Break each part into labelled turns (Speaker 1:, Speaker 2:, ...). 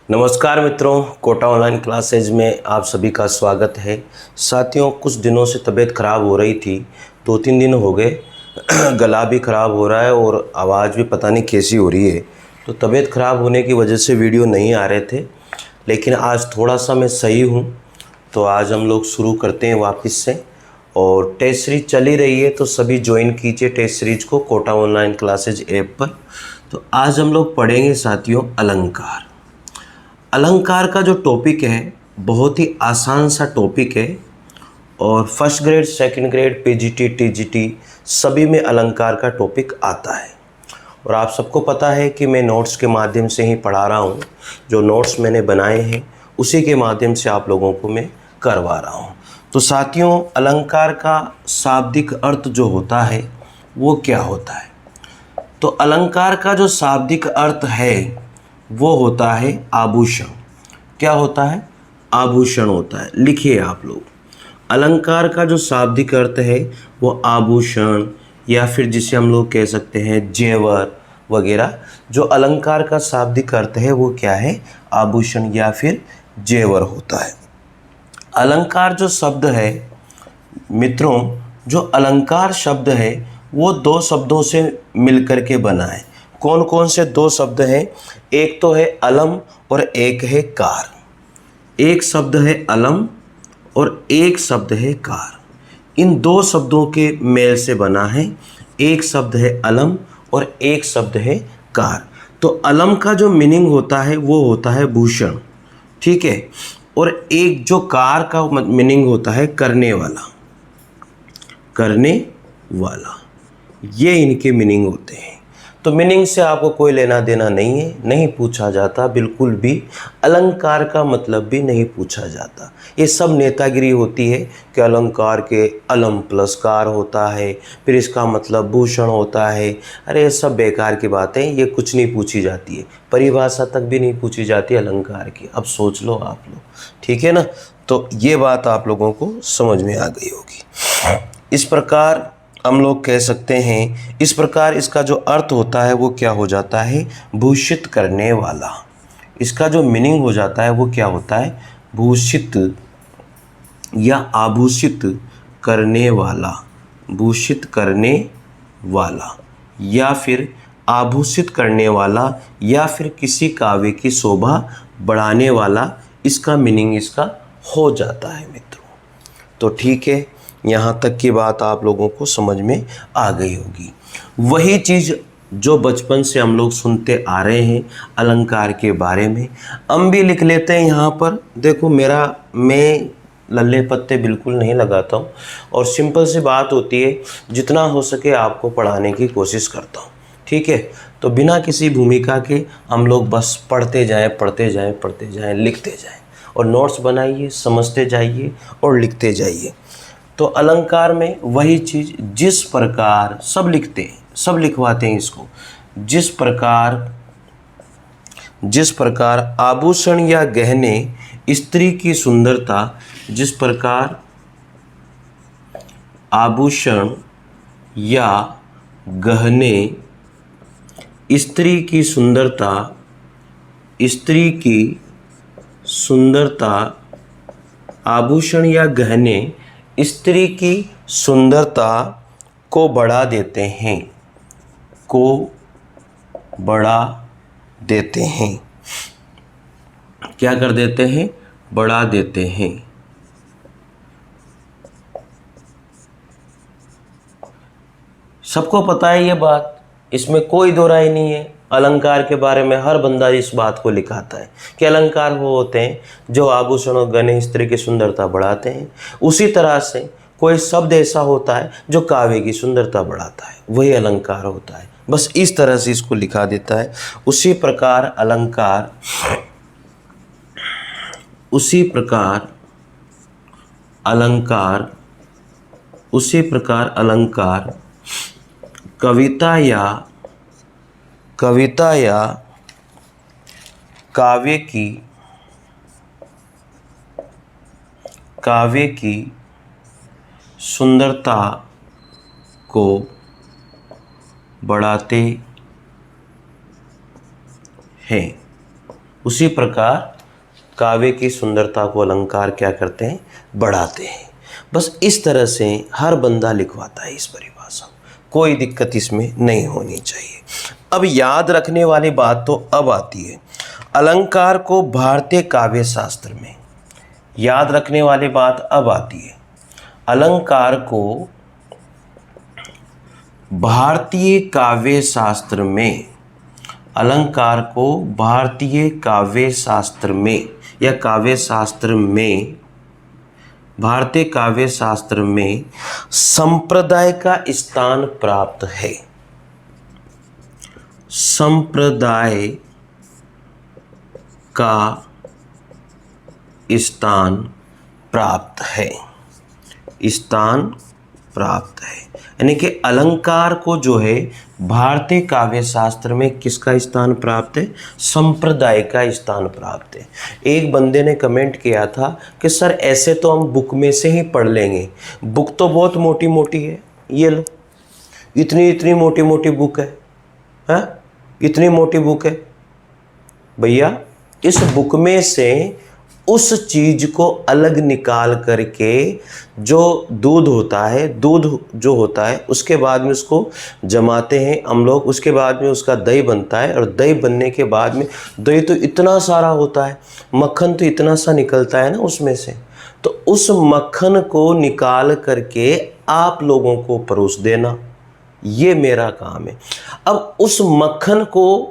Speaker 1: नमस्कार मित्रों, Kota online classes में आप सभी का स्वागत है। साथियों, कुछ दिनों से तबीयत ख़राब हो रही थी, 2-3 दिन हो गए। गला भी ख़राब हो रहा है और आवाज़ भी पता नहीं कैसी हो रही है। तो तबीयत ख़राब होने की वजह से वीडियो नहीं आ रहे थे, लेकिन आज थोड़ा सा मैं सही हूँ। तो आज हम लोग शुरू करते हैं वापस से। और टेस्ट सीरीज चली रही है, तो सभी ज्वाइन कीजिए टेस्ट सीरीज को कोटा ऑनलाइन क्लासेज ऐप पर। तो आज हम लोग पढ़ेंगे साथियों अलंकार। अलंकार का जो टॉपिक है बहुत ही आसान सा टॉपिक है और first grade, second grade, PGT, TGT सभी में अलंकार का टॉपिक आता है। और आप सबको पता है कि मैं नोट्स के माध्यम से ही पढ़ा रहा हूँ। जो नोट्स मैंने बनाए हैं उसी के माध्यम से आप लोगों को मैं करवा रहा हूँ। तो साथियों, अलंकार का शाब्दिक अर्थ जो होता है वो क्या होता है? तो अलंकार का जो शाब्दिक अर्थ है वो होता है आभूषण। क्या होता है? आभूषण होता है। लिखिए आप लोग, अलंकार का जो शाब्दिक अर्थ है वो आभूषण, या फिर जिसे हम लोग कह सकते हैं जेवर वगैरह। जो अलंकार का शाब्दिक अर्थ है वो क्या है? आभूषण या फिर जेवर होता है। अलंकार जो शब्द है मित्रों, जो अलंकार शब्द है वो दो शब्दों से मिलकर के बना है। कौन कौन से दो शब्द हैं? एक तो है अलम और एक है कार। एक शब्द है अलम और एक शब्द है कार। इन दो शब्दों के मेल से बना है। एक शब्द है अलम और एक शब्द है कार। तो अलम का जो मीनिंग होता है वो होता है भूषण, ठीक है। और एक जो कार का मीनिंग होता है करने वाला, करने वाला। ये इनके मीनिंग होते हैं। तो मीनिंग से आपको कोई लेना देना नहीं है, नहीं पूछा जाता बिल्कुल भी। अलंकार का मतलब भी नहीं पूछा जाता। ये सब नेतागिरी होती है कि अलंकार के अलम प्लस कार होता है, फिर इसका मतलब भूषण होता है। अरे ये सब बेकार की बातें, ये कुछ नहीं पूछी जाती है। परिभाषा तक भी नहीं पूछी जाती अलंकार की। अब सोच लो आप लोग, ठीक है ना। तो ये बात आप लोगों को समझ में आ गई होगी। इस प्रकार हम लोग कह सकते हैं, इस प्रकार इसका जो अर्थ होता है वो क्या हो जाता है? भूषित करने वाला। इसका जो मीनिंग हो जाता है वो क्या होता है? भूषित या आभूषित करने वाला। भूषित करने वाला या फिर आभूषित करने वाला, या फिर किसी काव्य की शोभा बढ़ाने वाला, इसका मीनिंग इसका हो जाता है मित्रों। तो ठीक है, यहाँ तक की बात आप लोगों को समझ में आ गई होगी। वही चीज़ जो बचपन से हम लोग सुनते आ रहे हैं अलंकार के बारे में, हम भी लिख लेते हैं यहाँ पर। देखो मैं लल्ले पत्ते बिल्कुल नहीं लगाता हूँ और सिंपल सी बात होती है, जितना हो सके आपको पढ़ाने की कोशिश करता हूँ, ठीक है। तो बिना किसी भूमिका के हम लोग बस पढ़ते जाएं, पढ़ते जाएं, पढ़ते जाएं, लिखते जाएं, और नोट्स बनाइए, समझते जाइए और लिखते जाइए। तो अलंकार में वही चीज़, जिस प्रकार सब लिखते हैं, सब लिखवाते हैं इसको। जिस प्रकार आभूषण या गहने स्त्री की सुंदरता, जिस प्रकार आभूषण या गहने स्त्री की सुंदरता, स्त्री की सुंदरता, आभूषण या गहने स्त्री की सुंदरता को बढ़ा देते हैं, को बढ़ा देते हैं। क्या कर देते हैं? बढ़ा देते हैं। सबको पता है ये बात, इसमें कोई दो राय नहीं है। अलंकार के बारे में हर बंदा इस बात को लिखाता है कि अलंकार वो होते हैं जो आभूषण और गहने स्त्री की सुंदरता बढ़ाते हैं। उसी तरह से कोई शब्द ऐसा होता है जो काव्य की सुंदरता बढ़ाता है, वही अलंकार होता है। बस इस तरह से इसको लिखा देता है। उसी प्रकार अलंकार कविता या काव्य की सुंदरता को बढ़ाते हैं। उसी प्रकार काव्य की सुंदरता को अलंकार क्या करते हैं, बढ़ाते हैं। बस इस तरह से हर बंदा लिखवाता है इस परिभाषा, कोई दिक्कत इसमें नहीं होनी चाहिए। अब याद रखने वाली बात तो अब आती है, अलंकार को भारतीय काव्य शास्त्र में, याद रखने वाली बात अब आती है, अलंकार को भारतीय काव्य शास्त्र में, अलंकार को भारतीय काव्य शास्त्र में या काव्य शास्त्र में, भारतीय काव्य शास्त्र में संप्रदाय का स्थान प्राप्त है। संप्रदाय का स्थान प्राप्त है, स्थान प्राप्त है, यानी कि अलंकार को जो है भारतीय काव्य शास्त्र में किसका स्थान प्राप्त है, संप्रदाय का स्थान प्राप्त है। एक बंदे ने कमेंट किया था कि सर ऐसे तो हम बुक में से ही पढ़ लेंगे, बुक तो बहुत मोटी मोटी है, ये लो इतनी इतनी मोटी मोटी बुक है, हाँ इतनी मोटी बुक है। भैया इस बुक में से उस चीज को अलग निकाल करके, जो दूध होता है, दूध जो होता है उसके बाद में उसको जमाते हैं हम लोग, उसके बाद में उसका दही बनता है, और दही बनने के बाद में दही तो इतना सारा होता है, मक्खन तो इतना सा निकलता है ना उसमें से, तो उस मक्खन को निकाल करके आप लोगों को परोस देना, ये मेरा काम है। अब उस मक्खन को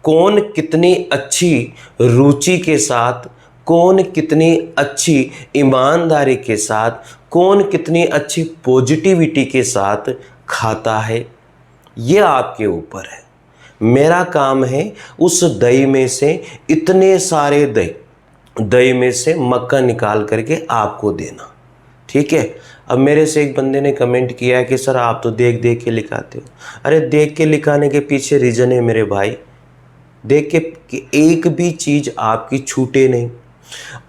Speaker 1: कौन कितनी अच्छी रुचि के साथ, कौन कितनी अच्छी ईमानदारी के साथ, कौन कितनी अच्छी पॉजिटिविटी के साथ खाता है, ये आपके ऊपर है। मेरा काम है उस दही में से इतने सारे दही में से मक्खन निकाल करके आपको देना, ठीक है। अब मेरे से एक बंदे ने कमेंट किया है कि सर आप तो देख देख के लिखाते हो। अरे देख के लिखाने के पीछे रीज़न है मेरे भाई, देख के कि एक भी चीज़ आपकी छूटे नहीं।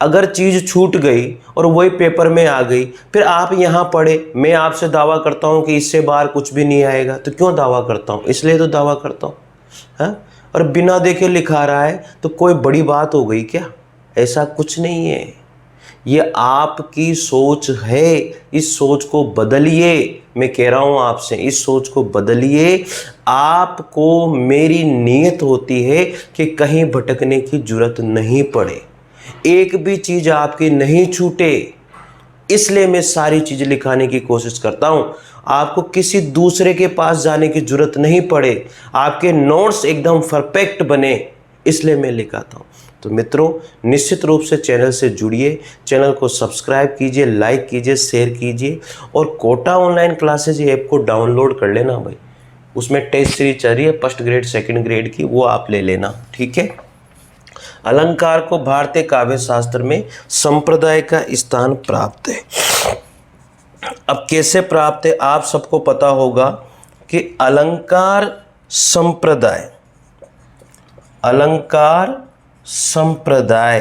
Speaker 1: अगर चीज़ छूट गई और वही पेपर में आ गई, फिर आप यहाँ पढ़े, मैं आपसे दावा करता हूँ कि इससे बाहर कुछ भी नहीं आएगा, तो क्यों दावा करता हूँ, इसलिए तो दावा करता हूँ, हाँ। और बिना देखे लिखा रहा है तो कोई बड़ी बात हो गई क्या, ऐसा कुछ नहीं है। ये आपकी सोच है, इस सोच को बदलिए, मैं कह रहा हूँ आपसे, इस सोच को बदलिए। आपको, मेरी नीयत होती है कि कहीं भटकने की जरूरत नहीं पड़े, एक भी चीज़ आपकी नहीं छूटे, इसलिए मैं सारी चीज़ लिखाने की कोशिश करता हूँ। आपको किसी दूसरे के पास जाने की जरूरत नहीं पड़े, आपके नोट्स एकदम परफेक्ट बने, इसलिए मैं लिखाता हूँ। तो मित्रों निश्चित रूप से चैनल से जुड़िए, चैनल को सब्सक्राइब कीजिए, लाइक कीजिए, शेयर कीजिए, और कोटा ऑनलाइन क्लासेज ऐप को डाउनलोड कर लेना भाई, उसमें टेस्ट सीरीज चल रही है फर्स्ट ग्रेड सेकंड ग्रेड की, वो आप ले लेना, ठीक है। अलंकार को भारतीय काव्य शास्त्र में संप्रदाय का स्थान प्राप्त है। अब कैसे प्राप्त है, आप सबको पता होगा कि अलंकार संप्रदाय, अलंकार संप्रदाय,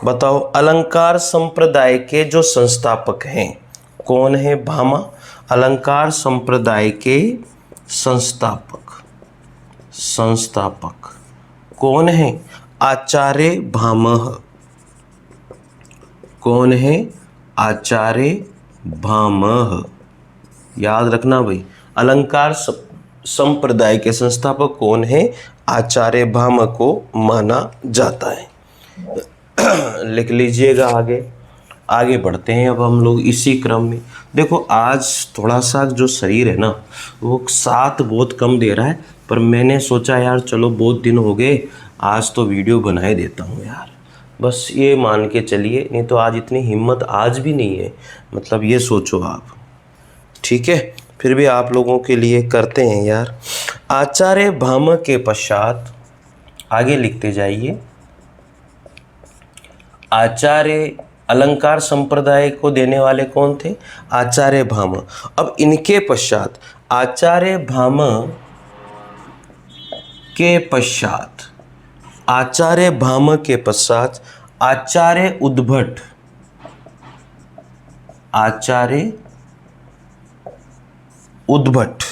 Speaker 1: बताओ अलंकार संप्रदाय के जो संस्थापक हैं कौन है, भामा। अलंकार संप्रदाय के संस्थापक कौन है, आचार्य भामह। कौन है, आचार्य भामह। याद रखना भाई, अलंकार संप्रदाय के संस्थापक कौन है, आचार्य भामह को माना जाता है। लिख लीजिएगा। आगे बढ़ते हैं अब हम लोग इसी क्रम में। देखो आज थोड़ा सा जो शरीर है ना वो साथ बहुत कम दे रहा है, पर मैंने सोचा यार चलो बहुत दिन हो गए, आज तो वीडियो बना ही देता हूँ यार, बस ये मान के चलिए, नहीं तो आज इतनी हिम्मत आज भी नहीं है, मतलब ये सोचो आप, ठीक है। फिर भी आप लोगों के लिए करते हैं यार। आचार्य भामह के पश्चात आगे लिखते जाइए, आचार्य अलंकार संप्रदाय को देने वाले कौन थे, आचार्य भामह। अब इनके पश्चात आचार्य भामह के पश्चात, आचार्य भामह के पश्चात आचार्य उद्भट, आचार्य उद्भट,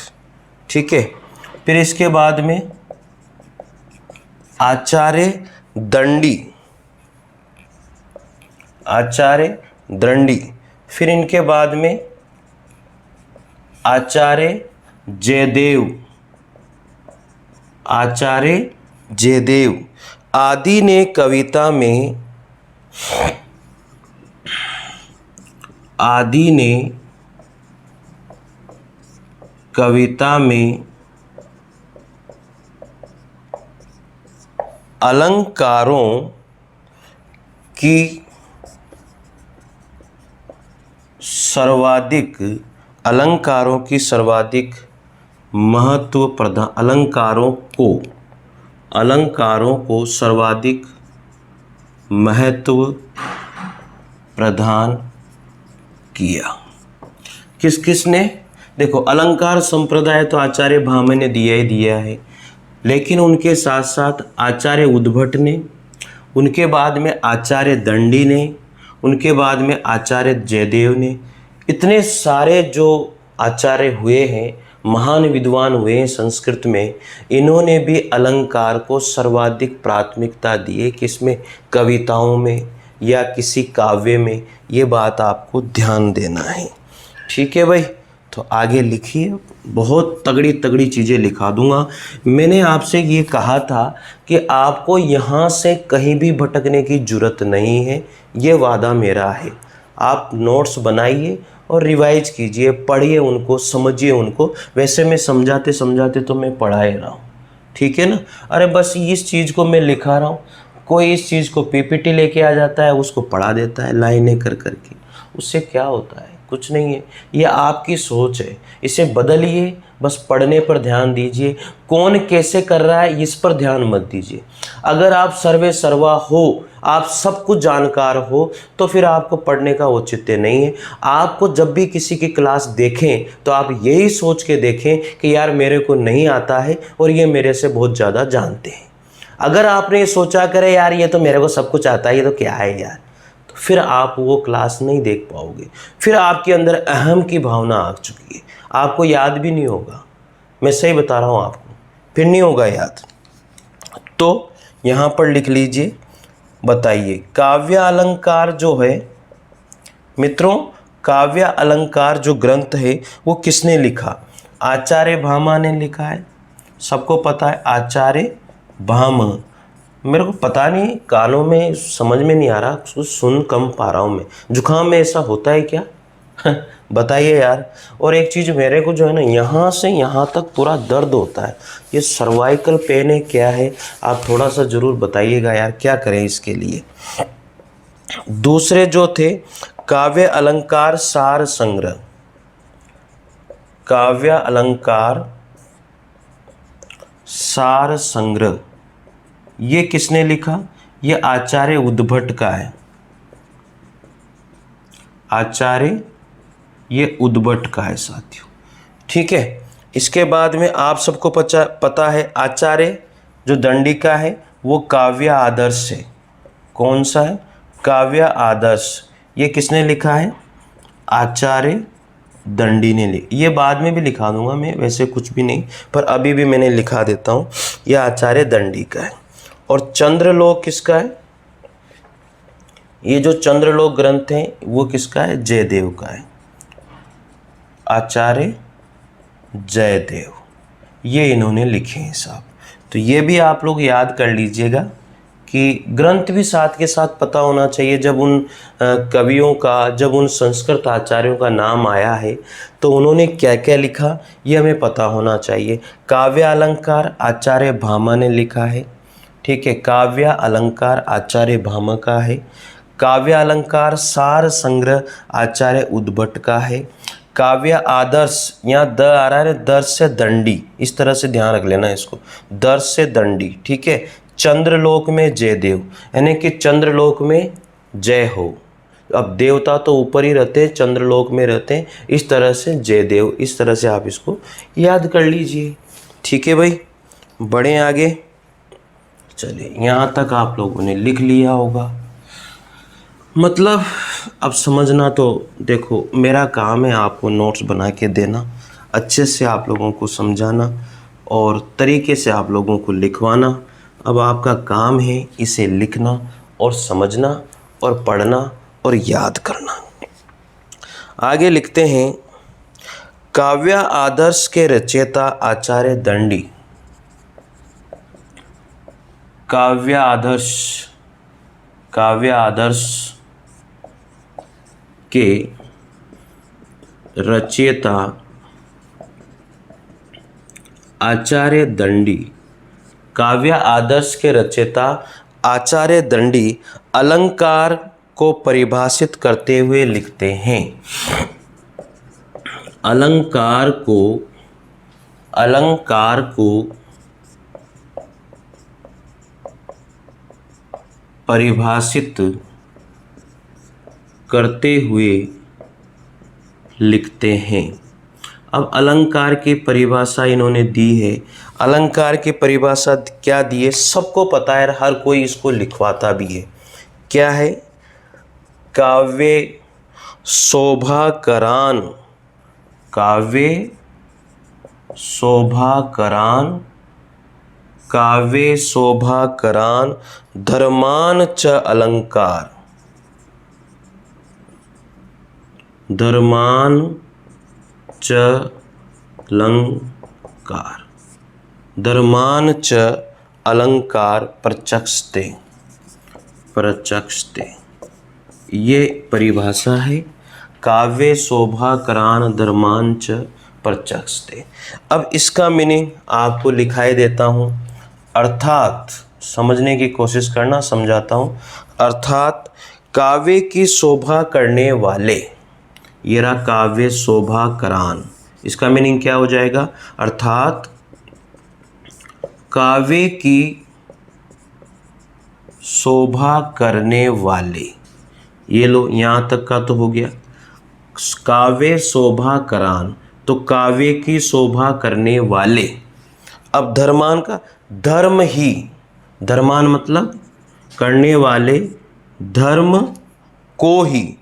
Speaker 1: ठीक है। फिर इसके बाद में आचार्य दंडी, आचार्य दंडी। फिर इनके बाद में आचार्य जयदेव, आचार्य जयदेव आदि ने कविता में, आदि ने कविता में अलंकारों की सर्वाधिक, अलंकारों की सर्वाधिक महत्व प्रदान, अलंकारों को सर्वाधिक महत्व प्रदान किया। किस किसने? देखो, अलंकार संप्रदाय तो आचार्य भामह ने दिया ही दिया है, लेकिन उनके साथ साथ आचार्य उद्भट ने, उनके बाद में आचार्य दंडी ने, उनके बाद में आचार्य जयदेव ने, इतने सारे जो आचार्य हुए हैं, महान विद्वान हुए हैं संस्कृत में, इन्होंने भी अलंकार को सर्वाधिक प्राथमिकता दी है। किसमें? कविताओं में या किसी काव्य में। ये बात आपको ध्यान देना है, ठीक है भाई। तो आगे लिखिए, बहुत तगड़ी तगड़ी चीज़ें लिखा दूंगा। मैंने आपसे ये कहा था कि आपको यहाँ से कहीं भी भटकने की ज़रूरत नहीं है, ये वादा मेरा है। आप नोट्स बनाइए और रिवाइज कीजिए, पढ़िए उनको, समझिए उनको। वैसे मैं समझाते समझाते तो मैं पढ़ा ही रहा हूँ, ठीक है ना। अरे बस इस चीज़ को मैं लिखा रहा हूँ, कोई इस चीज़ को पीपीटी लेके आ जाता है, उसको पढ़ा देता है लाइनें कर करके। उससे क्या होता है? कुछ नहीं है। ये आपकी सोच है, इसे बदलिए। बस पढ़ने पर ध्यान दीजिए, कौन कैसे कर रहा है इस पर ध्यान मत दीजिए। अगर आप सर्वे सर्वा हो, आप सब कुछ जानकार हो, तो फिर आपको पढ़ने का औचित्य नहीं है। आपको जब भी किसी की क्लास देखें तो आप यही सोच के देखें कि यार मेरे को नहीं आता है और ये मेरे से बहुत ज़्यादा जानते हैं। अगर आपने ये सोचा करे यार ये तो मेरे को सब कुछ आता है, ये तो क्या है यार, तो फिर आप वो क्लास नहीं देख पाओगे। फिर आपके अंदर अहम की भावना आ चुकी है, आपको याद भी नहीं होगा। मैं सही बता रहा हूँ आपको, फिर नहीं होगा याद। तो यहाँ पर लिख लीजिए, बताइए काव्य अलंकार जो है मित्रों, काव्य अलंकार जो ग्रंथ है वो किसने लिखा? आचार्य भामह ने लिखा है, सबको पता है आचार्य भामह। मेरे को पता नहीं, कानों में समझ में नहीं आ रहा, कुछ सुन कम पा रहा हूँ मैं। जुकाम में ऐसा होता है क्या? बताइए यार। और एक चीज़ मेरे को जो है ना, यहाँ से यहाँ तक पूरा दर्द होता है। ये सर्वाइकल पेन है क्या है? आप थोड़ा सा ज़रूर बताइएगा यार, क्या करें इसके लिए। दूसरे जो थे काव्य अलंकार सार संग्रह, काव्य अलंकार सार संग्रह, ये किसने लिखा? ये आचार्य उद्भट का है, आचार्य ये उद्भट का है साथियों, ठीक है। इसके बाद में आप सबको पता है आचार्य जो दंडी का है वो काव्य आदर्श है। कौन सा है? काव्य आदर्श। ये किसने लिखा है? आचार्य दंडी ने लिखा। ये बाद में भी लिखा दूंगा मैं, वैसे कुछ भी नहीं, पर अभी भी मैंने लिखा देता हूँ। ये आचार्य दंडी का है। और चंद्रलोक किसका है? ये जो चंद्रलोक ग्रंथ है वो किसका है? जयदेव का है, आचार्य जयदेव, ये इन्होंने लिखे हैं साहब। तो ये भी आप लोग याद कर लीजिएगा कि ग्रंथ भी साथ के साथ पता होना चाहिए। जब उन कवियों का, जब उन संस्कृत आचार्यों का नाम आया है तो उन्होंने क्या क्या लिखा ये हमें पता होना चाहिए। काव्य अलंकार आचार्य भामह ने लिखा है, ठीक है। काव्य अलंकार आचार्य भामह का है। काव्य अलंकार सार संग्रह आचार्य उद्भट का है। काव्य आदर्श, यहाँ द आ रहा है, दर्श से दंडी, इस तरह से ध्यान रख लेना इसको, दर्श से दंडी, ठीक है। चंद्रलोक में जयदेव, यानी कि चंद्रलोक में जय हो। अब देवता तो ऊपर ही रहते हैं, चंद्रलोक में रहते हैं, इस तरह से जयदेव, इस तरह से आप इसको याद कर लीजिए, ठीक है भाई। बढ़े आगे, चलिए यहाँ तक आप लोगों ने लिख लिया होगा। मतलब अब समझना तो देखो मेरा काम है आपको नोट्स बना के देना, अच्छे से आप लोगों को समझाना और तरीके से आप लोगों को लिखवाना। अब आपका काम है इसे लिखना और समझना और पढ़ना और याद करना। आगे लिखते हैं, काव्य आदर्श के रचयिता आचार्य दंडी। काव्य आदर्श के रचयिता आचार्य दंडी। काव्य आदर्श के रचयिता आचार्य दंडी अलंकार को परिभाषित करते हुए लिखते हैं। अलंकार को परिभाषित करते हुए लिखते हैं। अब अलंकार की परिभाषा इन्होंने दी है। अलंकार की परिभाषा क्या दी है सबको पता है, हर कोई इसको लिखवाता भी है। क्या है? काव्य शोभाकरान, काव्य शोभाकरान धर्मान च अलंकार, धर्मान च अलंकार प्रचक्षते। ये परिभाषा है, काव्य शोभाकरान धर्मान च प्रचक्षते। अब इसका मीनिंग आपको लिखाई देता हूँ, अर्थात समझने की कोशिश करना, समझाता हूँ। अर्थात काव्य की शोभा करने वाले, ये रहा काव्य शोभाकरान, इसका मीनिंग क्या हो जाएगा? अर्थात काव्य की शोभा करने वाले। ये लो, यहाँ तक का तो हो गया। काव्य शोभाकरान, तो काव्य की शोभा करने वाले। अब धर्मान का धर्म ही, धर्मान मतलब करने वाले, धर्म को ही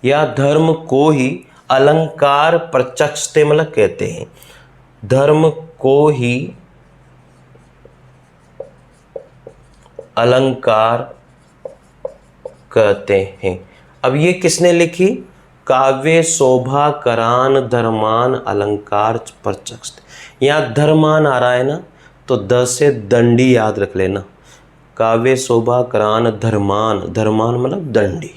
Speaker 1: या धर्म को ही अलंकार प्रचक्षते मतलब कहते हैं। धर्म को ही अलंकार कहते हैं। अब ये किसने लिखी? काव्य शोभाकरान धर्मान अलंकार प्रचक्षते। यहाँ धर्मान आ रहा है ना, तो द से दंडी याद रख लेना। काव्य शोभाकरान धर्मान, धर्मान मतलब दंडी,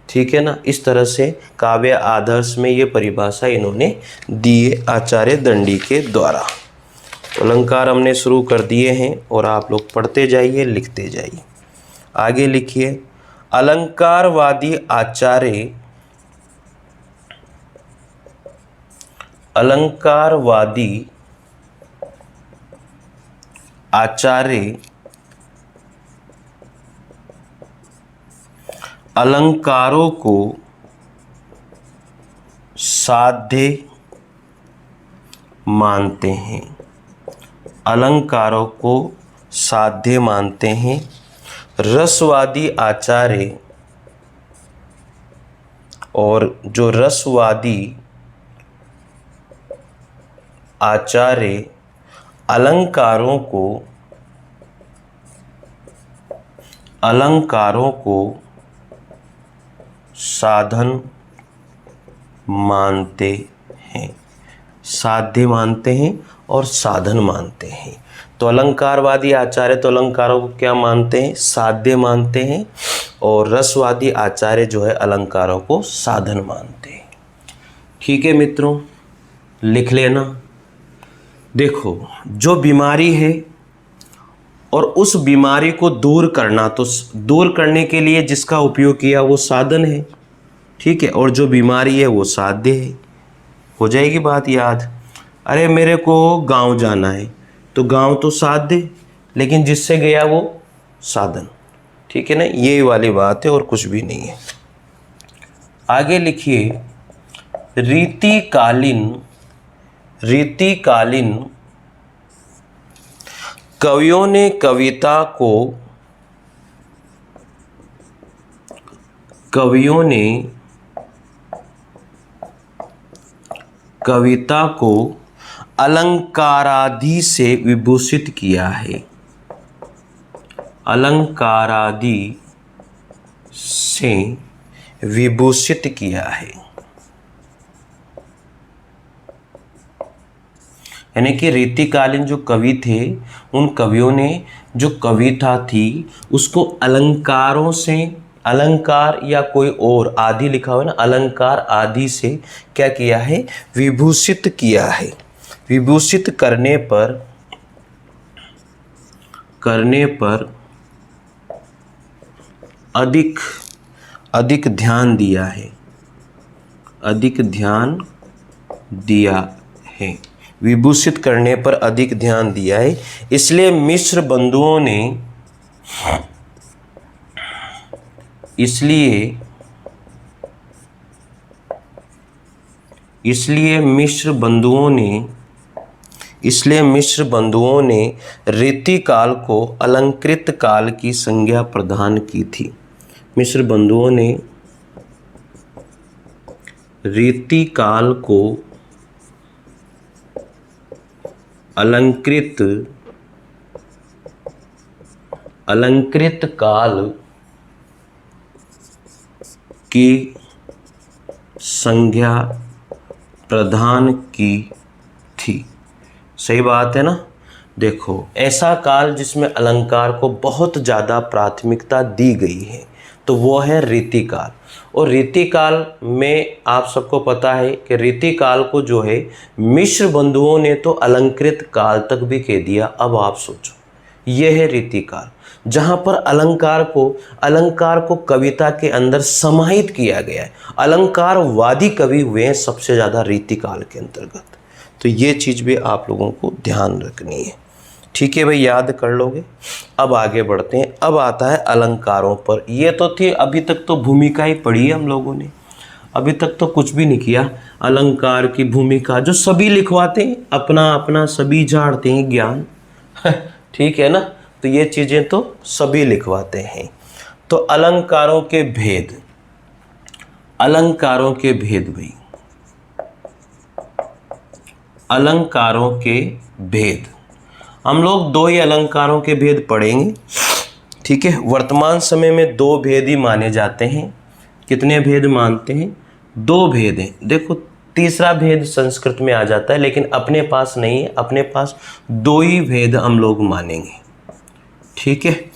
Speaker 1: ठीक है ना। इस तरह से काव्य आदर्श में ये परिभाषा इन्होंने दी है आचार्य दंडी के द्वारा। अलंकार हमने शुरू कर दिए हैं और आप लोग पढ़ते जाइए, लिखते जाइए। आगे लिखिए, अलंकारवादी आचार्य, अलंकारवादी आचार्य अलंकारों को साध्य मानते हैं। अलंकारों को साध्य मानते हैं। रसवादी आचार्य, और जो रसवादी आचार्य अलंकारों को साधन मानते हैं। साध्य मानते हैं और साधन मानते हैं। तो अलंकारवादी आचार्य तो अलंकारों को क्या मानते हैं? साध्य मानते हैं। और रसवादी आचार्य जो है अलंकारों को साधन मानते हैं। ठीक है मित्रों, लिख लेना। देखो, जो बीमारी है और उस बीमारी को दूर करना, तो दूर करने के लिए जिसका उपयोग किया वो साधन है, ठीक है। और जो बीमारी है वो साध्य है। हो जाएगी बात याद। अरे मेरे को गांव जाना है, तो गांव तो साध्य, लेकिन जिससे गया वो साधन, ठीक है ना। ये वाली बात है और कुछ भी नहीं है। आगे लिखिए, रीतिकालीन कवियों ने कविता को अलंकारादि से विभूषित किया है। अलंकारादि से विभूषित किया है। यानी कि रीतिकालीन जो कवि थे, उन कवियों ने जो कविता थी उसको अलंकारों से, अलंकार या कोई और आदि लिखा हुआ है ना, अलंकार आदि से क्या किया है, विभूषित किया है। विभूषित करने पर अधिक ध्यान दिया है, अधिक ध्यान दिया है। विभूषित करने पर अधिक ध्यान दिया है। इसलिए मिश्र बंधुओं ने मिश्र बंधुओं ने रीतिकाल को अलंकृत काल की संज्ञा प्रदान की थी। मिश्र बंधुओं ने रीतिकाल को अलंकृत काल की संज्ञा प्रदान की थी। सही बात है ना। देखो, ऐसा काल जिसमें अलंकार को बहुत ज़्यादा प्राथमिकता दी गई है तो वो है रीतिकाल। और रीतिकाल में आप सबको पता है कि रीतिकाल को जो है मिश्र बंधुओं ने तो अलंकृत काल तक भी कह दिया। अब आप सोचो, यह है रीतिकाल जहाँ पर अलंकार को कविता के अंदर समाहित किया गया है। अलंकारवादी कवि हुए हैं सबसे ज़्यादा रीतिकाल के अंतर्गत। तो ये चीज़ भी आप लोगों को ध्यान रखनी है। ठीक है भाई, याद कर लोगे। अब आगे बढ़ते हैं। अब आता है अलंकारों पर। ये तो थी, अभी तक तो भूमिका ही पढ़ी है हम लोगों ने, अभी तक तो कुछ भी नहीं किया। अलंकार की भूमिका जो सभी लिखवाते हैं, अपना अपना सभी झाड़ते हैं ज्ञान ठीक है ना। तो ये चीज़ें तो सभी लिखवाते हैं। तो अलंकारों के भेद भाई, अलंकारों के भेद हम लोग दो ही अलंकारों के भेद पढ़ेंगे। ठीक है, वर्तमान समय में दो भेद ही माने जाते हैं। कितने भेद मानते हैं? दो भेद हैं। देखो, तीसरा भेद संस्कृत में आ जाता है, लेकिन अपने पास नहीं है। अपने पास दो ही भेद हम लोग मानेंगे। ठीक है,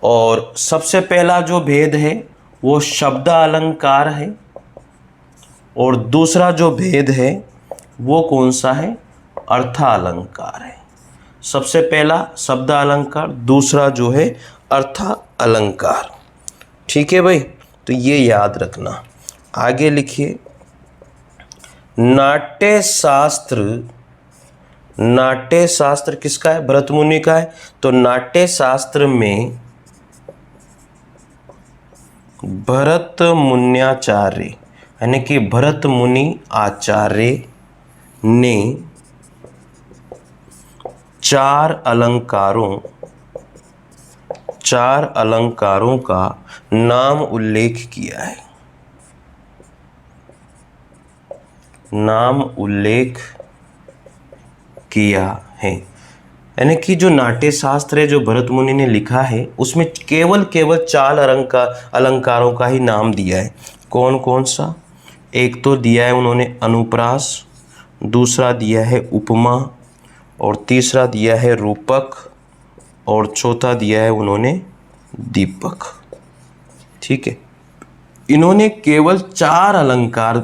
Speaker 1: और सबसे पहला जो भेद है वो शब्द अलंकार है, और दूसरा जो भेद है वो कौन सा है? अर्थालंकार है। सबसे पहला शब्द अलंकार, दूसरा जो है अर्थ अलंकार। ठीक है भाई, तो ये याद रखना। आगे लिखिए, नाट्य शास्त्र किसका है? भरत मुनि का है। तो नाट्य शास्त्र में भरत मुन्याचार्य यानी कि भरत मुनि आचार्य ने चार अलंकारों का नाम उल्लेख किया है। यानी कि जो नाट्य शास्त्र है जो भरत मुनि ने लिखा है उसमें केवल चार अलंकारों का ही नाम दिया है। कौन कौन सा? एक तो दिया है उन्होंने अनुप्रास, दूसरा दिया है उपमा, और तीसरा दिया है रूपक, और चौथा दिया है उन्होंने दीपक। ठीक है, इन्होंने केवल चार अलंकार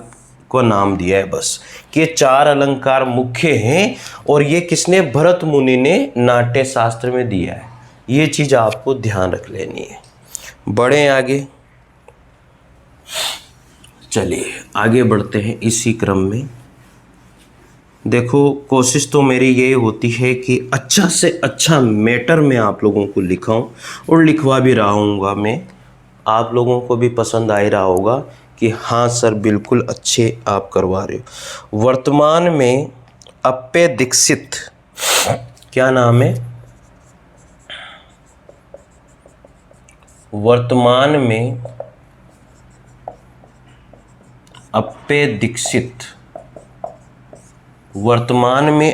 Speaker 1: को नाम दिया है बस, कि चार अलंकार मुख्य हैं, और ये किसने? भरत मुनि ने नाट्य शास्त्र में दिया है। ये चीज़ आपको ध्यान रख लेनी है। बढ़े आगे, चलिए आगे बढ़ते हैं इसी क्रम में। देखो, कोशिश तो मेरी ये होती है कि अच्छा से अच्छा मैटर मैं आप लोगों को लिखाऊं, और लिखवा भी रहा हूँगा मैं। आप लोगों को भी पसंद आ ही रहा होगा कि हाँ सर बिल्कुल अच्छे आप करवा रहे हो। वर्तमान में अप्पे दीक्षित, क्या नाम है? वर्तमान में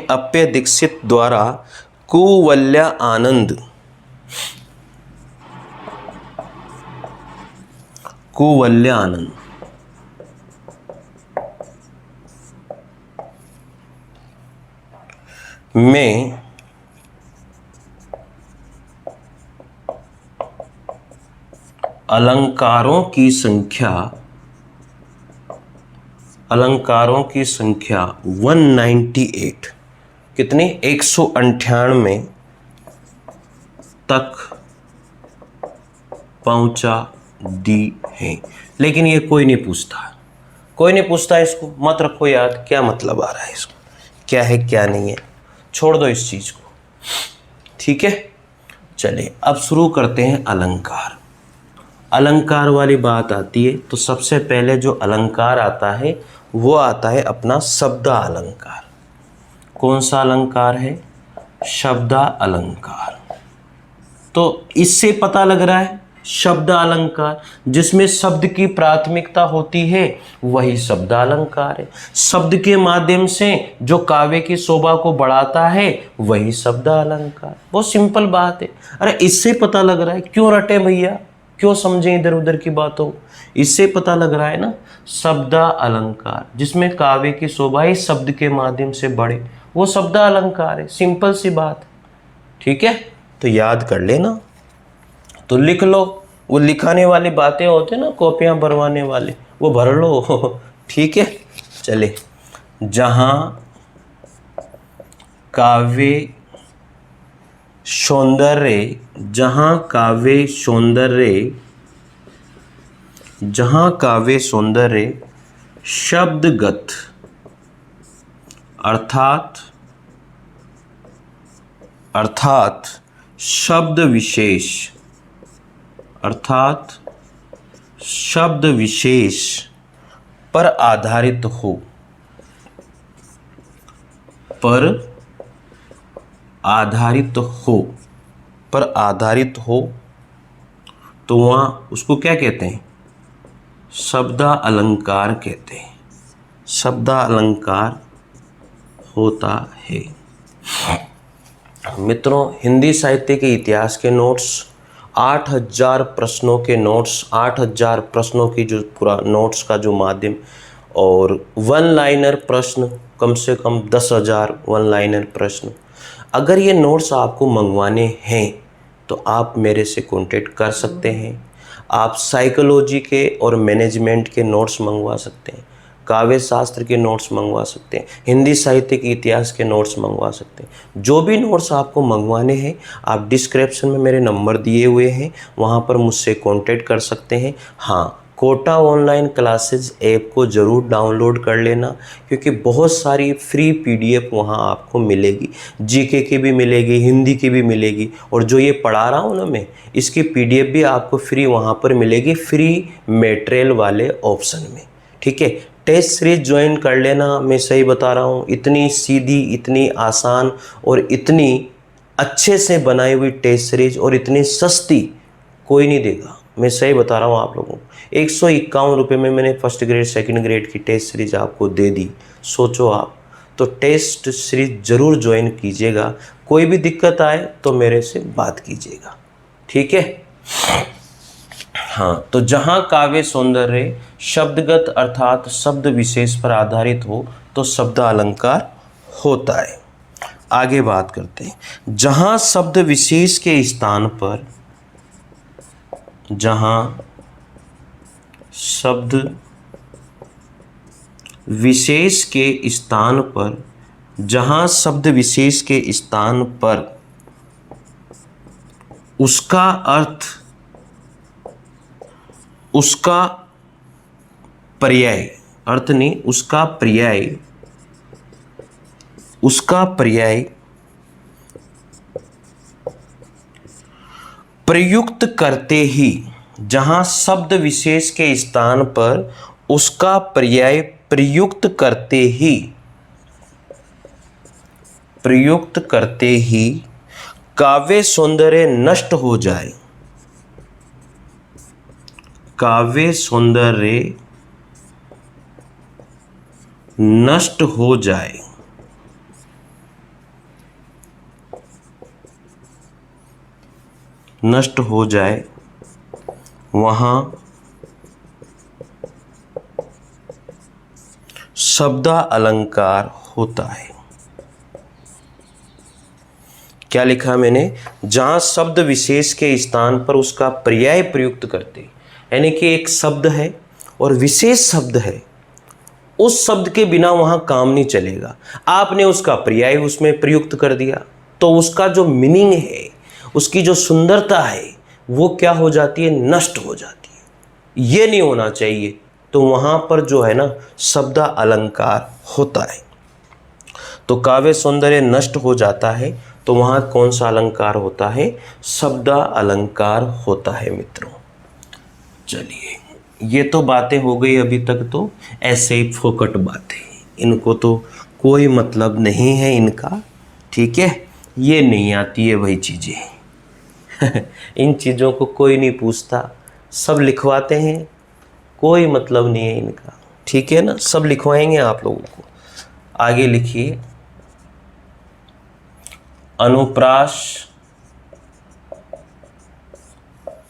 Speaker 1: अप्पे दीक्षित द्वारा कुवल्या आनंद कुवल्य आनंद। में अलंकारों की संख्या 198 कितनी 198 तक पहुंचा दी है। लेकिन ये कोई नहीं पूछता इसको, मत रखो याद क्या मतलब आ रहा है इसको, क्या है क्या नहीं है, छोड़ दो इस चीज को। ठीक है, चलिए अब शुरू करते हैं। अलंकार वाली बात आती है तो सबसे पहले जो अलंकार आता है वो आता है अपना शब्द अलंकार। कौन सा अलंकार है? शब्द अलंकार। तो इससे पता लग रहा है शब्द अलंकार, जिसमें शब्द की प्राथमिकता होती है वही शब्द अलंकार है। शब्द के माध्यम से जो काव्य की शोभा को बढ़ाता है वही शब्द अलंकार। बहुत सिंपल बात है। अरे इससे पता लग रहा है, क्यों रटे भैया, क्यों समझें इधर उधर की बातों। इससे पता लग रहा है ना, शब्द अलंकार जिसमें काव्य की शोभा ही शब्द के माध्यम से बढ़े वो शब्द अलंकार है। सिंपल सी बात। ठीक है, तो याद कर लेना, तो लिख लो। वो लिखाने वाली बातें होते ना, कॉपियां भरवाने वाले, वो भर लो। ठीक है, चले। जहां काव्य सौंदर्य शब्दगत अर्थात शब्द विशेष पर आधारित हो तो वहाँ उसको क्या कहते हैं? शब्द अलंकार कहते हैं। शब्द अलंकार होता है। मित्रों, हिंदी साहित्य के इतिहास के नोट्स, 8000 प्रश्नों के नोट्स, 8000 प्रश्नों की जो पूरा नोट्स का जो माध्यम, और वन लाइनर प्रश्न कम से कम 10,000 वन लाइनर प्रश्न। अगर ये नोट्स आपको मंगवाने हैं तो आप मेरे से कांटेक्ट कर सकते हैं। आप साइकोलॉजी के और मैनेजमेंट के नोट्स मंगवा सकते हैं, काव्य शास्त्र के नोट्स मंगवा सकते हैं, हिंदी साहित्य के इतिहास के नोट्स मंगवा सकते हैं। जो भी नोट्स आपको मंगवाने हैं आप डिस्क्रिप्शन में मेरे नंबर दिए हुए हैं, वहाँ पर मुझसे कांटेक्ट कर सकते हैं। हाँ, कोटा ऑनलाइन क्लासेस ऐप को ज़रूर डाउनलोड कर लेना, क्योंकि बहुत सारी फ्री पीडीएफ वहाँ आपको मिलेगी। जीके की भी मिलेगी, हिंदी की भी मिलेगी, और जो ये पढ़ा रहा हूँ ना मैं, इसकी पीडीएफ भी आपको फ्री वहाँ पर मिलेगी, फ्री मटेरियल वाले ऑप्शन में। ठीक है, टेस्ट सीरीज ज्वाइन कर लेना। मैं सही बता रहा हूँ, इतनी सीधी, इतनी आसान और इतनी अच्छे से बनाई हुई टेस्ट सीरीज और इतनी सस्ती कोई नहीं देगा। मैं सही बता रहा हूँ आप लोगों को। 151 रुपये में मैंने फर्स्ट ग्रेड सेकंड ग्रेड की टेस्ट सीरीज आपको दे दी। सोचो आप, तो टेस्ट सीरीज ज़रूर ज्वाइन कीजिएगा। कोई भी दिक्कत आए तो मेरे से बात कीजिएगा। ठीक है, हाँ, तो जहाँ काव्य सौंदर्य शब्दगत अर्थात शब्द विशेष पर आधारित हो तो शब्द अलंकार होता है। आगे बात करते हैं। जहाँ शब्द विशेष के स्थान पर, जहाँ शब्द विशेष के स्थान पर, जहाँ शब्द विशेष के स्थान पर उसका अर्थ, उसका पर्याय, अर्थ नहीं, उसका पर्याय, उसका पर्याय प्रयुक्त करते ही, जहाँ शब्द विशेष के स्थान पर उसका पर्याय प्रयुक्त करते ही काव्य सौंदर्य नष्ट हो जाए, काव्य सौंदर्य नष्ट हो जाए, नष्ट हो जाए, वहाँ शब्दा अलंकार होता है। क्या लिखा मैंने? जहां शब्द विशेष के स्थान पर उसका पर्याय प्रयुक्त करते, यानी कि एक शब्द है और विशेष शब्द है, उस शब्द के बिना वहां काम नहीं चलेगा। आपने उसका पर्याय उसमें प्रयुक्त कर दिया तो उसका जो मीनिंग है, उसकी जो सुंदरता है, वो क्या हो जाती है? नष्ट हो जाती है। ये नहीं होना चाहिए। तो वहां पर जो है ना, शब्दा अलंकार होता है। तो काव्य सौंदर्य नष्ट हो जाता है तो वहां कौन सा अलंकार होता है? शब्दा अलंकार होता है मित्रों। चलिए, ये तो बातें हो गई अभी तक, तो ऐसे ही फोकट बातें, इनको तो कोई मतलब नहीं है इनका, ठीक है। ये नहीं आती है वही चीज़ें इन चीज़ों को कोई नहीं पूछता, सब लिखवाते हैं, कोई मतलब नहीं है इनका, ठीक है ना। सब लिखवाएंगे आप लोगों को। आगे लिखिए, अनुप्रास,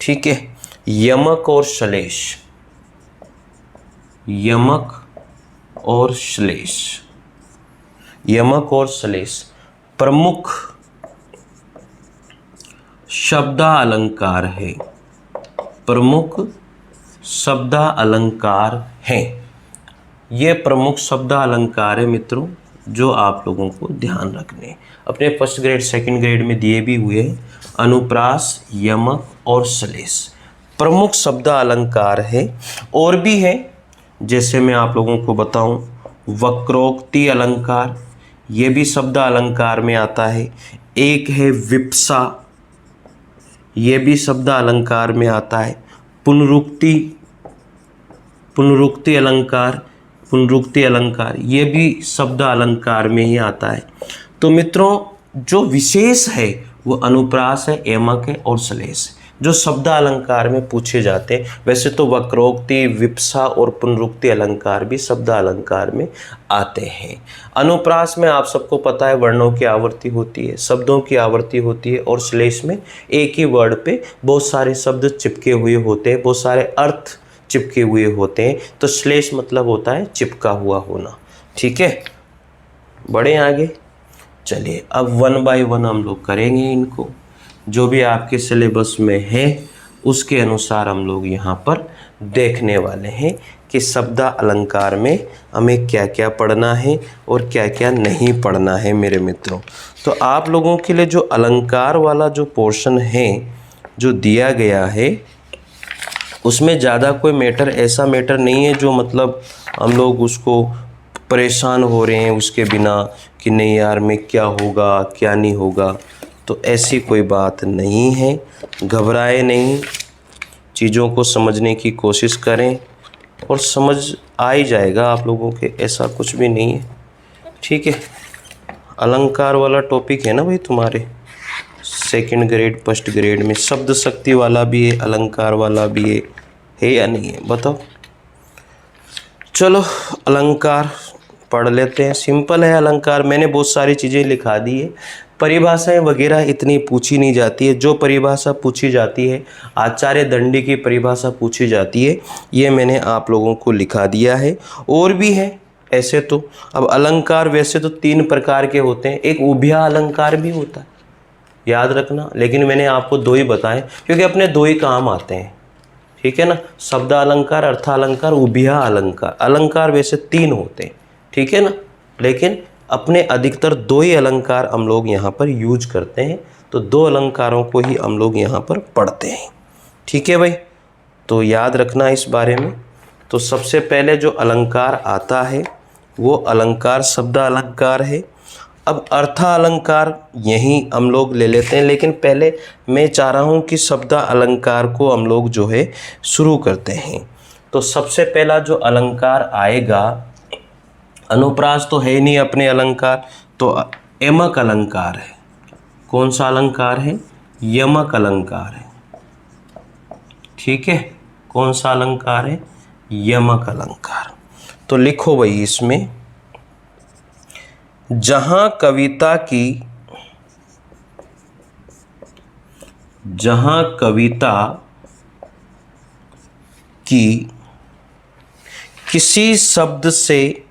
Speaker 1: ठीक है, यमक और श्लेष, यमक और श्लेष, यमक और श्लेष प्रमुख शब्दा अलंकार है, प्रमुख शब्दा अलंकार हैं। ये प्रमुख शब्दा अलंकार है मित्रों, जो आप लोगों को ध्यान रखने, अपने फर्स्ट ग्रेड सेकंड ग्रेड में दिए भी हुए हैं। अनुप्रास, यमक और श्लेष प्रमुख शब्दा अलंकार है। और भी है, जैसे मैं आप लोगों को बताऊं, वक्रोक्ति अलंकार, ये भी शब्दा अलंकार में आता है। एक है विप्सा, ये भी शब्दा अलंकार में आता है। पुनरुक्ति, पुनरुक्ति अलंकार, पुनरुक्ति अलंकार, ये भी शब्द अलंकार में ही आता है। तो मित्रों, जो विशेष है वो अनुप्रास है, यमक है और श्लेष, जो शब्द अलंकार में पूछे जाते हैं। वैसे तो वक्रोक्ति, विप्सा और पुनरुक्ति अलंकार भी शब्द अलंकार में आते हैं। अनुप्रास में आप सबको पता है वर्णों की आवर्ती होती है, शब्दों की आवर्ती होती है, और श्लेष में एक ही वर्ड पे बहुत सारे शब्द चिपके हुए होते हैं, बहुत सारे अर्थ चिपके हुए होते हैं। तो श्लेष मतलब होता है चिपका हुआ होना, ठीक है। बढ़े आगे, चलिए अब 1 बाय 1 हम लोग करेंगे इनको, जो भी आपके सिलेबस में है उसके अनुसार हम लोग यहाँ पर देखने वाले हैं कि शब्द अलंकार में हमें क्या क्या पढ़ना है और क्या क्या नहीं पढ़ना है मेरे मित्रों। तो आप लोगों के लिए जो अलंकार वाला जो पोर्शन है जो दिया गया है, उसमें ज़्यादा कोई मैटर, ऐसा मैटर नहीं है जो मतलब हम लोग उसको परेशान हो रहे हैं उसके बिना कि नहीं यार मैं क्या होगा क्या नहीं होगा। तो ऐसी कोई बात नहीं है, घबराए नहीं, चीज़ों को समझने की कोशिश करें और समझ आ ही जाएगा आप लोगों के, ऐसा कुछ भी नहीं है, ठीक है। अलंकार वाला टॉपिक है ना भाई तुम्हारे सेकंड ग्रेड फर्स्ट ग्रेड में, शब्द शक्ति वाला भी है, अलंकार वाला भी है या नहीं है बताओ। चलो अलंकार पढ़ लेते हैं, सिंपल है अलंकार, मैंने बहुत सारी चीज़ें लिखा दी है। परिभाषाएं वगैरह इतनी पूछी नहीं जाती है, जो परिभाषा पूछी जाती है आचार्य दंडी की परिभाषा पूछी जाती है, ये मैंने आप लोगों को लिखा दिया है। और भी है ऐसे तो, अब अलंकार वैसे तो 3 प्रकार के होते हैं, एक उभया अलंकार भी होता है, याद रखना, लेकिन मैंने आपको 2 ही बताए क्योंकि अपने 2 ही काम आते हैं, ठीक है ना। शब्द अलंकार, अर्थालंकार, उभया अलंकार। अलंकार वैसे 3 होते हैं, ठीक है ना, लेकिन अपने अधिकतर 2 ही अलंकार हम लोग यहाँ पर यूज करते हैं, तो 2 अलंकारों को ही हम लोग यहाँ पर पढ़ते हैं, ठीक है भाई। तो याद रखना इस बारे में। तो सबसे पहले जो अलंकार आता है वो अलंकार शब्द अलंकार है। अब अर्था अलंकार यहीं हम लोग ले लेते हैं, लेकिन पहले मैं चाह रहा हूँ कि शब्द अलंकार को हम लोग जो है शुरू करते हैं। तो सबसे पहला जो अलंकार आएगा, अनुप्रास तो है नहीं अपने अलंकार, तो यमक अलंकार है। कौन सा अलंकार है? यमक अलंकार है, ठीक है। कौन सा अलंकार है? यमक अलंकार। तो लिखो भाई इसमें, जहां कविता की किसी शब्द से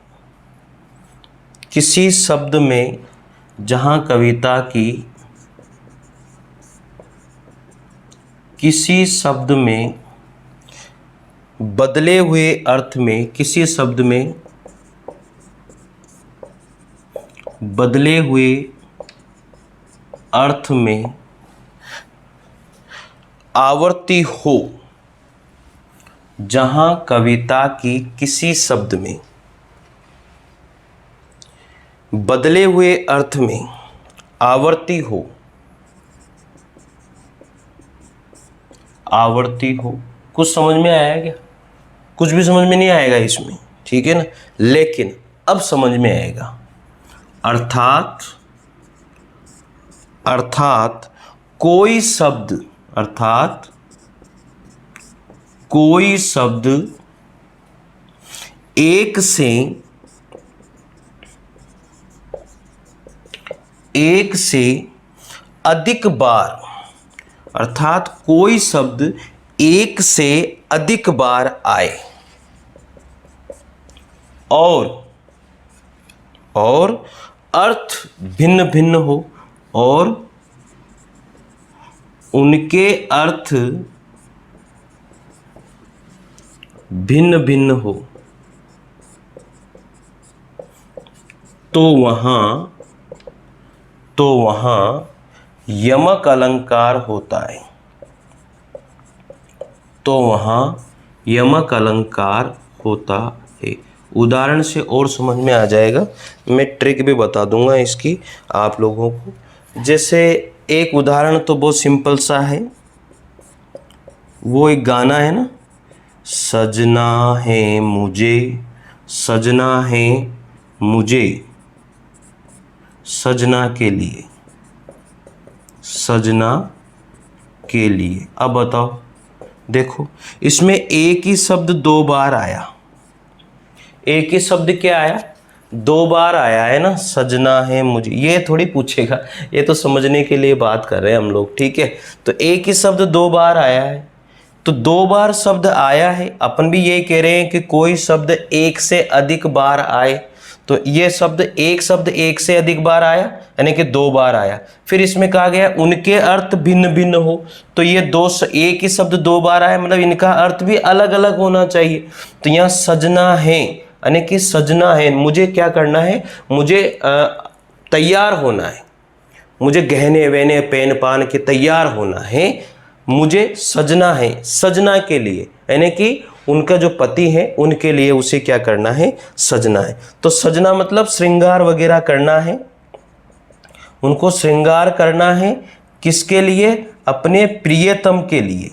Speaker 1: किसी शब्द में जहाँ कविता की किसी शब्द में बदले हुए अर्थ में, किसी शब्द में बदले हुए अर्थ में आवर्ती हो, जहां कविता की किसी शब्द में बदले हुए अर्थ में आवर्ती हो, आवर्ती हो। कुछ समझ में आया क्या? कुछ भी समझ में नहीं आएगा इसमें, ठीक है ना, लेकिन अब समझ में आएगा। अर्थात कोई शब्द, अर्थात कोई शब्द एक से अधिक बार, अर्थात कोई शब्द एक से अधिक बार आए और अर्थ भिन्न भिन्न हो, और उनके अर्थ भिन्न भिन्न हो, तो वहाँ यमक अलंकार होता है। तो वहाँ यमक अलंकार होता है। उदाहरण से और समझ में आ जाएगा, मैं ट्रिक भी बता दूंगा इसकी आप लोगों को। जैसे एक उदाहरण तो बहुत सिंपल सा है, वो एक गाना है ना, सजना है मुझे, सजना है मुझे, सजना के लिए, सजना के लिए। अब बताओ, देखो इसमें एक ही शब्द दो बार आया, एक ही शब्द क्या आया, दो बार आया है ना, सजना है मुझे। ये थोड़ी पूछेगा, ये तो समझने के लिए बात कर रहे हैं हम लोग, ठीक है। तो एक ही शब्द दो बार आया है, तो दो बार शब्द आया है, अपन भी ये कह रहे हैं कि कोई शब्द एक से अधिक बार आए, तो ये शब्द एक से अधिक बार आया, यानी कि दो बार आया। फिर इसमें कहा गया उनके अर्थ भिन्न भिन्न हो, तो ये एक ही शब्द दो बार आया, मतलब इनका अर्थ भी अलग अलग होना चाहिए। तो यहाँ सजना है, यानी कि सजना है, मुझे क्या करना है, मुझे तैयार होना है, मुझे गहने वहने पहन पान के तैयार होना है, मुझे सजना है, सजना के लिए, यानी कि उनका जो पति है उनके लिए उसे क्या करना है, सजना है। तो सजना मतलब श्रृंगार वगैरह करना है, उनको श्रृंगार करना है, किसके लिए, अपने प्रियतम के लिए।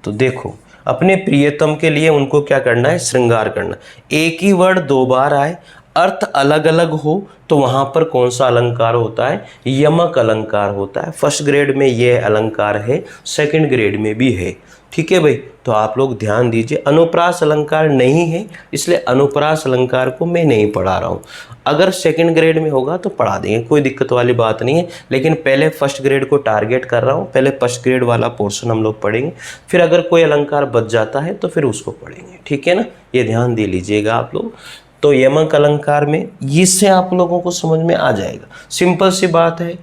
Speaker 1: तो देखो अपने प्रियतम के लिए उनको क्या करना है, श्रृंगार करना। एक ही वर्ड दो बार आए, अर्थ अलग अलग हो, तो वहाँ पर कौन सा अलंकार होता है, यमक अलंकार होता है। फर्स्ट ग्रेड में यह अलंकार है, सेकंड ग्रेड में भी है, ठीक है भाई। तो आप लोग ध्यान दीजिए, अनुप्रास अलंकार नहीं है, इसलिए अनुप्रास अलंकार को मैं नहीं पढ़ा रहा हूँ। अगर सेकंड ग्रेड में होगा तो पढ़ा देंगे, कोई दिक्कत वाली बात नहीं है, लेकिन पहले फर्स्ट ग्रेड को टारगेट कर रहा हूँ। पहले फर्स्ट ग्रेड वाला पोर्शन हम लोग पढ़ेंगे, फिर अगर कोई अलंकार बच जाता है तो फिर उसको पढ़ेंगे, ठीक है ना, ये ध्यान दे लीजिएगा आप लोग। तो यमक अलंकार में इससे आप लोगों को समझ में आ जाएगा, सिंपल सी बात है।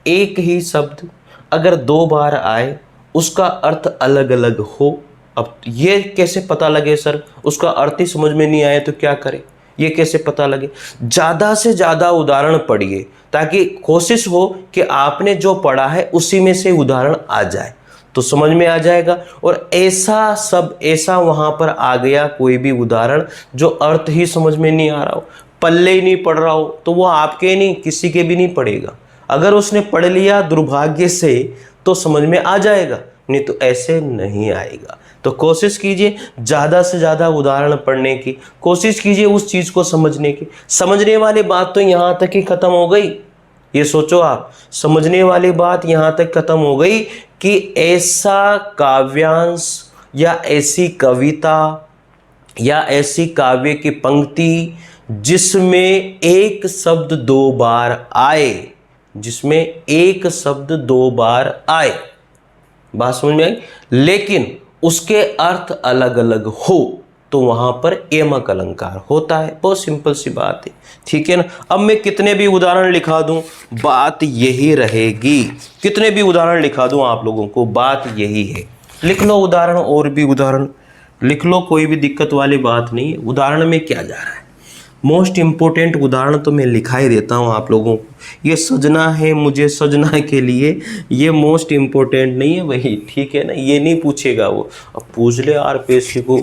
Speaker 1: एक ही शब्द अगर दो बार आए, उसका अर्थ अलग अलग हो, अब ये कैसे पता लगे सर, उसका अर्थ ही समझ में नहीं आए तो क्या करें, ये कैसे पता लगे। ज़्यादा से ज़्यादा उदाहरण पढ़िए, ताकि कोशिश हो कि आपने जो पढ़ा है उसी में से उदाहरण आ जाए, तो समझ में आ जाएगा। और ऐसा वहाँ पर आ गया कोई भी उदाहरण जो अर्थ ही समझ में नहीं आ रहा हो, पल्ले ही नहीं पढ़ रहा हो, तो वो आपके नहीं, किसी के भी नहीं पढ़ेगा। अगर उसने पढ़ लिया दुर्भाग्य से तो समझ में आ जाएगा, नहीं तो ऐसे नहीं आएगा। तो कोशिश कीजिए ज़्यादा से ज़्यादा उदाहरण पढ़ने की, कोशिश कीजिए उस चीज़ को समझने की। समझने वाली बात तो यहाँ तक ही ख़त्म हो गई, ये सोचो आप, समझने वाली बात यहाँ तक ख़त्म हो गई कि ऐसा काव्यांश या ऐसी कविता या ऐसी काव्य की पंक्ति जिसमें एक शब्द दो बार आए, जिसमें एक शब्द दो बार आए, बात समझ में आई, लेकिन उसके अर्थ अलग अलग हो, तो वहाँ पर एमक अलंकार होता है। बहुत सिंपल सी बात है, ठीक है ना। अब मैं कितने भी उदाहरण लिखा दूं, बात यही रहेगी। कितने भी उदाहरण लिखा दूं आप लोगों को, बात यही है। लिख लो उदाहरण, और भी उदाहरण लिख लो, कोई भी दिक्कत वाली बात नहीं है। उदाहरण में क्या जा रहा है, मोस्ट इम्पोर्टेंट उदाहरण तो मैं लिखा ही देता हूँ आप लोगों को। ये सजना है मुझे सजना के लिए, ये मोस्ट इम्पोर्टेंट नहीं है भाई, ठीक है ना। ये नहीं पूछेगा वो, अब पूछ ले आरपीएससी को,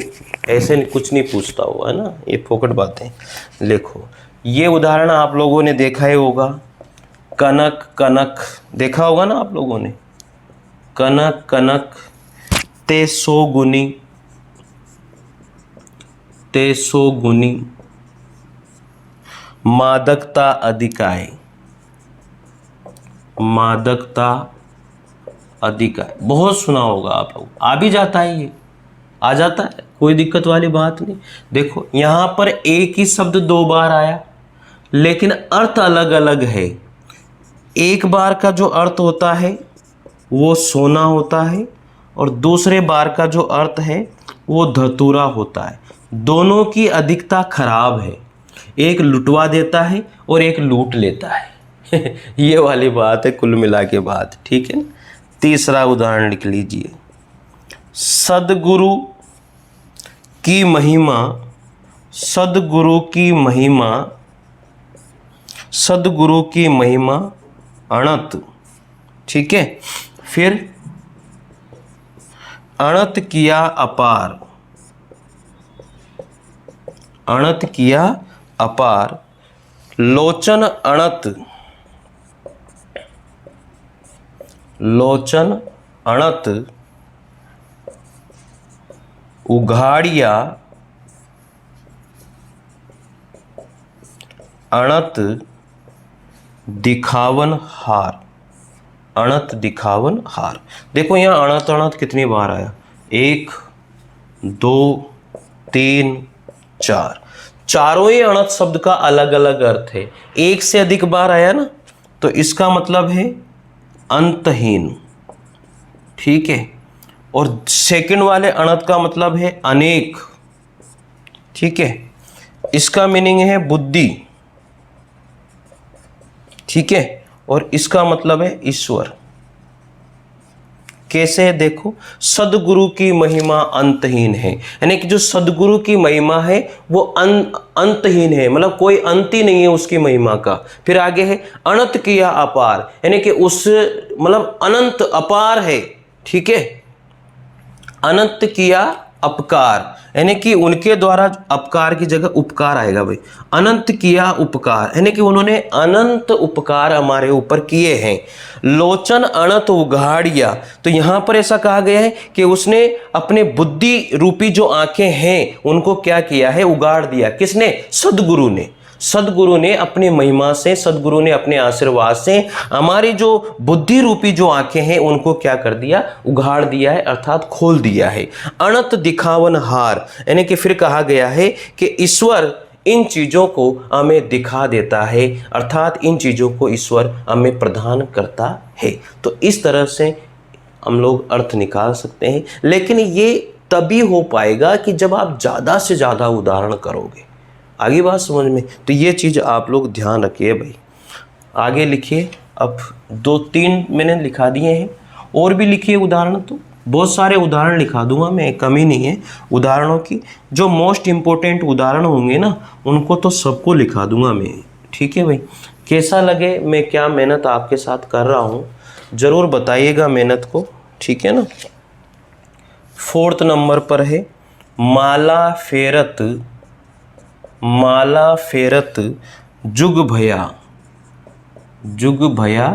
Speaker 1: ऐसे कुछ नहीं पूछता हुआ है ना, ये फोकट बातें। लिखो, ये उदाहरण आप लोगों ने देखा ही होगा। कनक कनक देखा होगा ना आप लोगों ने। कनक कनक ते सो गुनी मादकता अधिकाय। मादकता अधिकाय बहुत सुना होगा आप लोग, आ भी जाता है, ये आ जाता है, कोई दिक्कत वाली बात नहीं। देखो यहाँ पर एक ही शब्द 2 बार आया, लेकिन अर्थ अलग अलग है। एक बार का जो अर्थ होता है वो सोना होता है, और दूसरे बार का जो अर्थ है वो धतूरा होता है। दोनों की अधिकता खराब है, एक लुटवा देता है और एक लूट लेता है ये वाली बात है कुल मिला के बात, ठीक है ना। तीसरा उदाहरण लिख लीजिए। सद्गुरु की महिमा, सद्गुरु की महिमा, सद्गुरु की महिमा अनंत, ठीक है। फिर अनंत किया अपार, अनंत किया अपार, लोचन अनंत, लोचन अनंत उघाड़िया, अनंत दिखावन हार, अनंत दिखावन हार। देखो यहाँ अनंत अनंत कितनी बार आया, 1 2 3 4, चारों ही अनंत शब्द का अलग अलग अर्थ है। एक से अधिक बार आया ना, तो इसका मतलब है अंतहीन, ठीक है। और सेकंड वाले अनंत का मतलब है अनेक, ठीक है। इसका मीनिंग है बुद्धि, ठीक है। और इसका मतलब है ईश्वर। कैसे है देखो, सद्गुरु की महिमा अंतहीन है, यानी कि जो सद्गुरु की महिमा है वो अंतहीन है, मतलब कोई अंत ही नहीं है उसकी महिमा का। फिर आगे है अनंत किया अपार, यानी कि उस मतलब अनंत अपार है, ठीक है। अनंत किया अपकार, यानी कि उनके द्वारा अपकार की जगह उपकार आएगा भाई। अनंत किया उपकार, यानी कि उन्होंने अनंत उपकार हमारे ऊपर किए हैं। लोचन अनंत उघाड़िया, तो यहाँ पर ऐसा कहा गया है कि उसने अपने बुद्धि रूपी जो आंखें हैं उनको क्या किया है, उगाड़ दिया। किसने? सद्गुरु ने। सद्गुरु ने अपनी महिमा से, सद्गुरु ने अपने आशीर्वाद से हमारी जो बुद्धि रूपी जो आंखें हैं उनको क्या कर दिया, उघाड़ दिया है, अर्थात खोल दिया है। अनंत दिखावन हार, यानी कि फिर कहा गया है कि ईश्वर इन चीज़ों को हमें दिखा देता है, अर्थात इन चीज़ों को ईश्वर हमें प्रदान करता है। तो इस तरह से हम लोग अर्थ निकाल सकते हैं, लेकिन ये तभी हो पाएगा कि जब आप ज़्यादा से ज़्यादा उदाहरण करोगे। आगे बात समझ में, तो ये चीज़ आप लोग ध्यान रखिए भाई। आगे लिखिए, अब 2-3 मैंने लिखा दिए हैं, और भी लिखिए उदाहरण, तो बहुत सारे उदाहरण लिखा दूंगा मैं, कमी नहीं है उदाहरणों की। जो मोस्ट इम्पोर्टेंट उदाहरण होंगे ना उनको तो सबको लिखा दूंगा मैं, ठीक है भाई। कैसा लगे मैं क्या मेहनत आपके साथ कर रहा हूँ, ज़रूर बताइएगा मेहनत को, ठीक है ना। 4th नंबर पर है माला फेरत, माला फेरत जुग भया, जुग भया,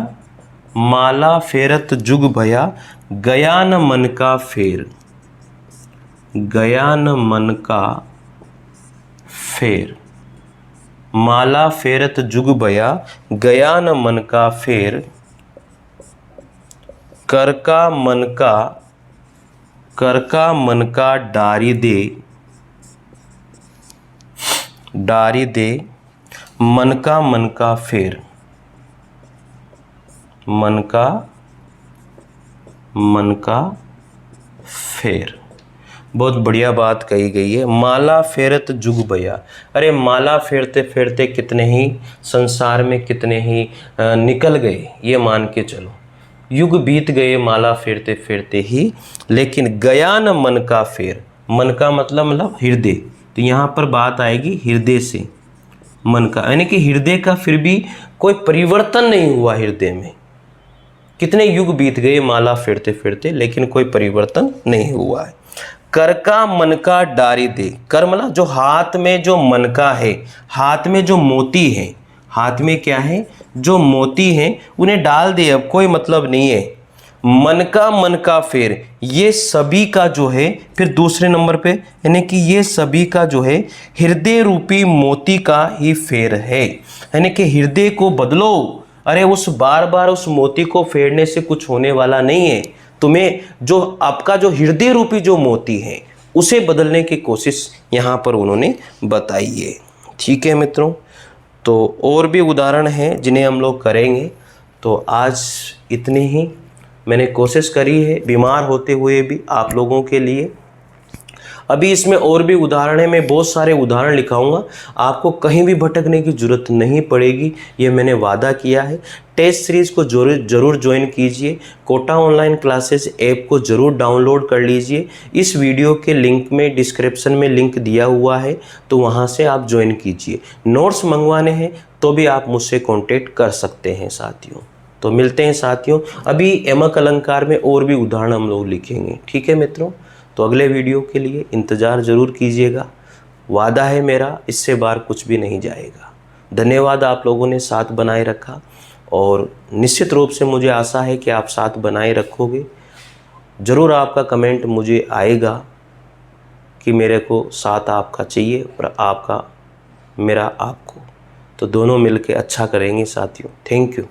Speaker 1: माला फेरत जुग भया, गया न मन का फेर, गया न मन का फेर। माला फेरत जुग भया, गया न मन का फेर, कर का मन का, कर का मन का डारी दे, डारी दे, मन का फेर, मन का फेर। बहुत बढ़िया बात कही गई है। माला फेरत जुग बया। अरे माला फेरते फेरते कितने ही संसार में कितने ही निकल गए, ये मान के चलो। युग बीत गए माला फेरते फेरते ही, लेकिन गया न मन का फेर। मन का मतलब हृदय, तो यहाँ पर बात आएगी हृदय से, मन का, यानी कि हृदय का फिर भी कोई परिवर्तन नहीं हुआ हृदय में। कितने युग बीत गए माला फेरते फेरते, लेकिन कोई परिवर्तन नहीं हुआ है। कर का मन का डारी दे। कर मतलब जो हाथ में जो मन का है, हाथ में जो मोती है, हाथ में क्या है, जो मोती हैं उन्हें डाल दे, अब कोई मतलब नहीं है। मन का फेर, ये सभी का जो है, फिर दूसरे नंबर पे, यानी कि ये सभी का जो है हृदय रूपी मोती का ही फेर है, यानी कि हृदय को बदलो। अरे उस बार बार उस मोती को फेरने से कुछ होने वाला नहीं है। तुम्हें जो आपका जो हृदय रूपी जो मोती है उसे बदलने की कोशिश यहाँ पर उन्होंने बताई है। ठीक है मित्रों, तो और भी उदाहरण हैं जिन्हें हम लोग करेंगे। तो आज इतनी ही मैंने कोशिश करी है बीमार होते हुए भी आप लोगों के लिए। अभी इसमें और भी उदाहरण है, मैं बहुत सारे उदाहरण लिखाऊंगा, आपको कहीं भी भटकने की ज़रूरत नहीं पड़ेगी, ये मैंने वादा किया है। टेस्ट सीरीज़ को ज़रूर ज्वाइन कीजिए। कोटा ऑनलाइन क्लासेस ऐप को ज़रूर डाउनलोड कर लीजिए। इस वीडियो के लिंक में डिस्क्रिप्शन में लिंक दिया हुआ है, तो वहाँ से आप ज्वाइन कीजिए। नोट्स मंगवाने हैं तो भी आप मुझसे कॉन्टेक्ट कर सकते हैं साथियों। तो मिलते हैं साथियों, अभी यमक अलंकार में और भी उदाहरण हम लोग लिखेंगे। ठीक है मित्रों, तो अगले वीडियो के लिए इंतज़ार ज़रूर कीजिएगा। वादा है मेरा, इससे बाहर कुछ भी नहीं जाएगा। धन्यवाद, आप लोगों ने साथ बनाए रखा, और निश्चित रूप से मुझे आशा है कि आप साथ बनाए रखोगे। ज़रूर आपका कमेंट मुझे आएगा कि मेरे को साथ आपका चाहिए और आपका मेरा आपको, तो दोनों मिलके अच्छा करेंगे साथियों। Thank you.